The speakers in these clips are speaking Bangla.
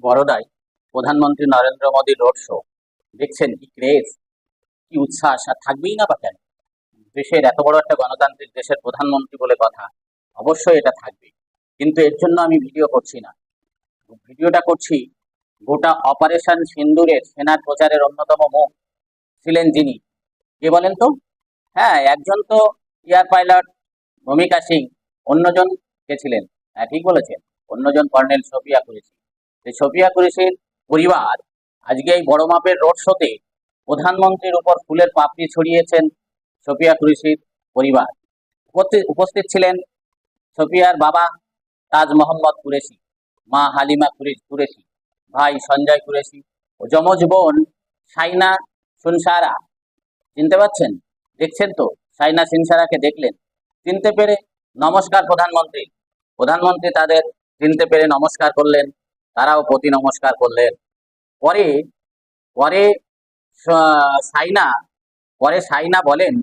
বরোদায় প্রধানমন্ত্রী নরেন্দ্র মোদী রোড শো দেখছেন, কি ক্রেজ, কি উচ্ছ্বাস, আর থাকবেই না বা কেন? দেশের এত বড় একটা গণতান্ত্রিক দেশের প্রধানমন্ত্রী বলে কথা, অবশ্যই এটা থাকবে। কিন্তু এর জন্য আমি ভিডিও করছি না, ভিডিওটা করছি গোটা অপারেশন সিন্দুরের সেনার প্রচারের অন্যতম মুখ ছিলেন যিনি, কে বলেন তো? হ্যাঁ, একজন তো এয়ার পাইলট ভূমিকা সিং, অন্যজন কে ছিলেন? হ্যাঁ, ঠিক বলেছেন, অন্যজন কর্নেল শফিয়া কুরেশি। এই শফিয়া কুরেশির পরিবার আজকে এই বড় মাপের রোড শোতে প্রধানমন্ত্রীর উপর ফুলের পাপড়ি ছড়িয়েছেন শফিয়া কুরেশির পরিবার। উপস্থিত ছিলেন শফিয়ার বাবা তাজ মোহাম্মদ কুরেশি, মা হালিমা কুরেশি, ভাই সঞ্জয় কুরেশি ও যমজ বোন সাইনা সুনসারা। চিনতে পাচ্ছেন? দেখছেন তো? সাইনা সিনসারাকে দেখলেন, চিনতে পেরে নমস্কার প্রধানমন্ত্রী। প্রধানমন্ত্রী তাদের চিনতে পেরে নমস্কার করলেন, তারাও প্রতি নমস্কার করলেন। পরে পরে সাইনা পরে সাইনা বলেন,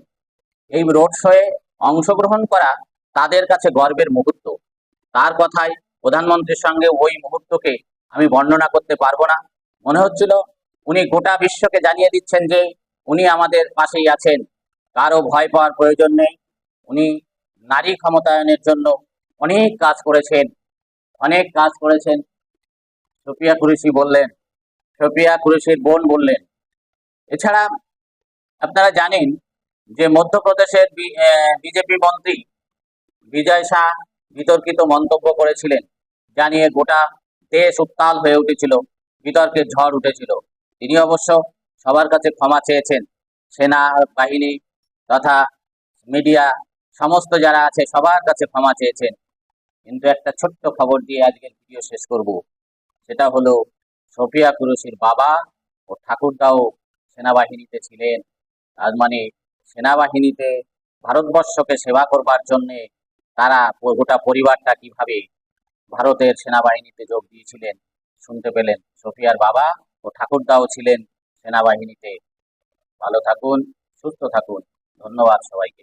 এই রোড শোয়ে অংশগ্রহণ করা তাদের কাছে গর্বের মুহূর্ত। তার কথায় প্রধানমন্ত্রীর সঙ্গে ওই মুহূর্তকে আমি বর্ণনা করতে পারবো না। মনে হচ্ছিল উনি গোটা বিশ্বকে জানিয়ে দিচ্ছেন যে উনি আমাদের পাশেই আছেন, কারো ভয় পাওয়ার প্রয়োজন নেই। উনি নারী ক্ষমতায়নের জন্য অনেক কাজ করেছেন, অনেক কাজ করেছেন। শফিয়া কুরেশি বললেন, শফিয়া কুরেশির বোন বললেন। এছাড়া আপনারা জানেন যে মধ্যপ্রদেশের বিজেপি মন্ত্রী বিজয় শাহ বিতর্কিত মন্তব্য করেছিলেন, জানিয়ে গোটা দেশ উত্তাল হয়ে উঠেছিল, বিতর্কের ঝড় উঠেছিল। তিনি অবশ্য সবার কাছে ক্ষমা চেয়েছেন, সেনা বাহিনী তথা মিডিয়া সমস্ত যারা আছে সবার কাছে ক্ষমা চেয়েছেন। কিন্তু একটা ছোট্ট খবর দিয়ে আজকের ভিডিও শেষ করব। সেটা হলো শফিয়া কুরেশির বাবা ও ঠাকুরদাও সেনাবাহিনীতে ছিলেন। তার মানে সেনাবাহিনীতে ভারতবর্ষকে সেবা করবার জন্যে তারা গোটা পরিবারটা কিভাবে ভারতের সেনাবাহিনীতে যোগ দিয়েছিলেন শুনতে পেলেন। শফিয়ার বাবা ও ঠাকুরদাও ছিলেন সেনাবাহিনীতে। ভালো থাকুন, সুস্থ থাকুন। ধন্যবাদ সবাইকে।